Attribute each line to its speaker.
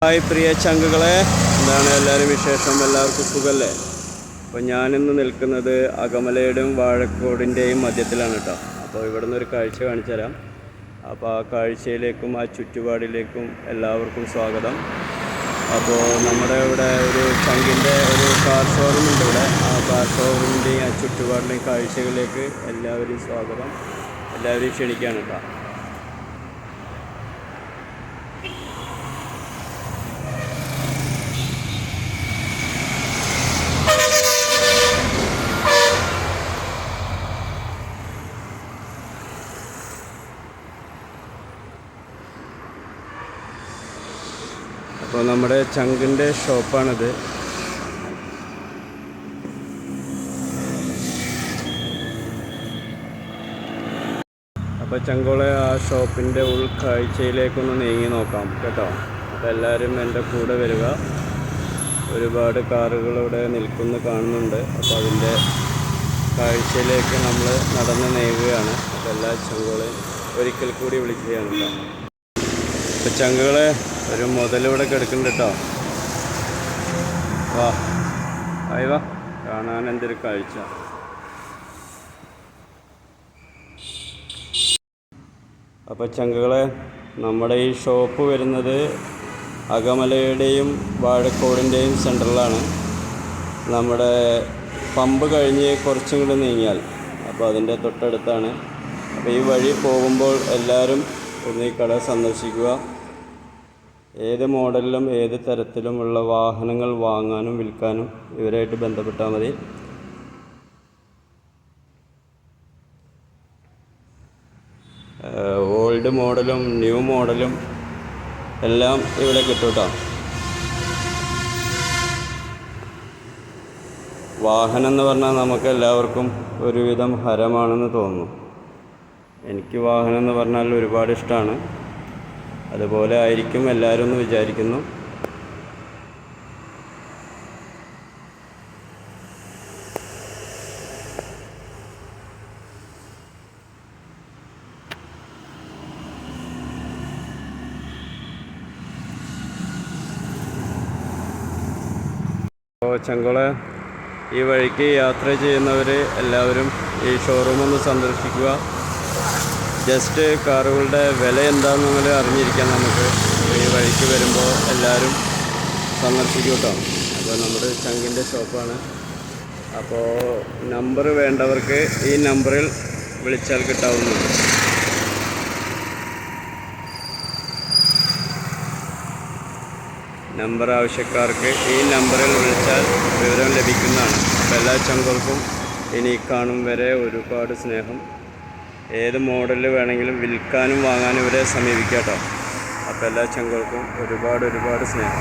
Speaker 1: Hi പ്രിയ ചങ്കുകളെ, എന്താണ് എല്ലാവരും വിശേഷം? എല്ലാവർക്കും സുഖമല്ലേ? അപ്പോൾ ഞാനിന്ന് നിൽക്കുന്നത് അകമലയുടെയും വാഴക്കോടിൻ്റെയും മധ്യത്തിലാണ് കേട്ടോ. അപ്പോൾ ഇവിടുന്ന് ഒരു കാഴ്ച കാണിച്ചു തരാം. അപ്പോൾ ആ കാഴ്ചയിലേക്കും ആ ചുറ്റുപാടിലേക്കും എല്ലാവർക്കും സ്വാഗതം. അപ്പോൾ നമ്മുടെ ഇവിടെ ഒരു ചങ്കിൻ്റെ ഒരു കാർ ഷോറൂം ഉണ്ട് ഇവിടെ. ആ കാർ ഷോറൂമിൻ്റെയും ആ ചുറ്റുപാടിലെയും കാഴ്ചകളിലേക്ക് എല്ലാവരെയും സ്വാഗതം, എല്ലാവരെയും ക്ഷണിക്കുകയാണ് കേട്ടോ. അപ്പോൾ നമ്മുടെ ചങ്കിൻ്റെ ഷോപ്പാണിത്. അപ്പോൾ ചങ്കോളെ ആ ഷോപ്പിൻ്റെ ഉൾക്കാഴ്ചയിലേക്കൊന്ന് നീങ്ങി നോക്കാം കേട്ടോ. അപ്പോൾ എല്ലാവരും എൻ്റെ കൂടെ വരിക. ഒരുപാട് കാറുകൾ ഇവിടെ നിൽക്കുന്നു കാണുന്നുണ്ട്. അപ്പോൾ അതിൻ്റെ കാഴ്ചയിലേക്ക് നമ്മൾ നടന്ന് നീങ്ങുകയാണ്. അപ്പോൾ എല്ലാ ചങ്കോളെയും ഒരിക്കൽ കൂടി വിളിക്കുകയാണ് കേട്ടോ. അപ്പോൾ ചങ്കുകളെ, ഒരു മുതലിവിടെ കിടക്കുന്നുണ്ട് കേട്ടോ. വാ വാ, കാണാൻ എന്തൊരു കാഴ്ച. അപ്പോൾ ചങ്കുകളെ, നമ്മുടെ ഈ ഷോപ്പ് വരുന്നത് അകമലയുടെയും വാഴക്കോടിൻ്റെയും സെൻറ്ററിലാണ്. നമ്മുടെ പമ്പ് കഴിഞ്ഞ് കുറച്ചും കൂടി നീങ്ങിയാൽ അപ്പോൾ അതിൻ്റെ തൊട്ടടുത്താണ്. അപ്പോൾ ഈ വഴി പോകുമ്പോൾ എല്ലാവരും ഒന്ന് ഈ കട സന്ദർശിക്കുക. ഏത് മോഡലിലും ഏത് തരത്തിലുമുള്ള വാഹനങ്ങൾ വാങ്ങാനും വിൽക്കാനും ഇവരായിട്ട് ബന്ധപ്പെട്ടാൽ മതി. ഓൾഡ് മോഡലും ന്യൂ മോഡലും എല്ലാം ഇവിടെ കിട്ടും കേട്ടോ. വാഹനം എന്ന് പറഞ്ഞാൽ നമുക്ക് എല്ലാവർക്കും ഒരുവിധം ഹരമാണെന്ന് തോന്നുന്നു. എനിക്ക് വാഹനം എന്ന് പറഞ്ഞാൽ ഒരുപാട് ഇഷ്ടമാണ്. അതുപോലെ ആയിരിക്കും എല്ലാവരും എന്ന് വിചാരിക്കുന്നു. അപ്പോൾ ചങ്കുള ഈ വഴിക്ക് യാത്ര ചെയ്യുന്നവർ എല്ലാവരും ഈ ഷോറൂം ഒന്ന് സന്ദർശിക്കുക. ജസ്റ്റ് കാറുകളുടെ വില എന്താണെന്ന് അറിഞ്ഞിരിക്കാൻ നമുക്ക് ഈ വഴിക്ക് വരുമ്പോൾ എല്ലാവരും സന്ദർശിക്കും കേട്ടോ. അപ്പോൾ നമ്മുടെ ചങ്കിൻ്റെ ഷോപ്പാണ്. അപ്പോൾ നമ്പർ വേണ്ടവർക്ക് ഈ നമ്പറിൽ വിളിച്ചാൽ കിട്ടാവുന്നതാണ്. നമ്പർ ആവശ്യക്കാർക്ക് ഈ നമ്പറിൽ വിളിച്ചാൽ വിവരം ലഭിക്കുന്നതാണ്. അപ്പോൾ എല്ലാ ചങ്കൾക്കും ഇനി കാണും വരെ ഒരുപാട് സ്നേഹം. ഏത് മോഡലിൽ വേണമെങ്കിലും വിൽക്കാനും വാങ്ങാനും ഇവരെ സമീപിക്കാം കേട്ടോ. അപ്പോൾ എല്ലാ ചങ്കൾക്കും ഒരുപാട് സ്നേഹം.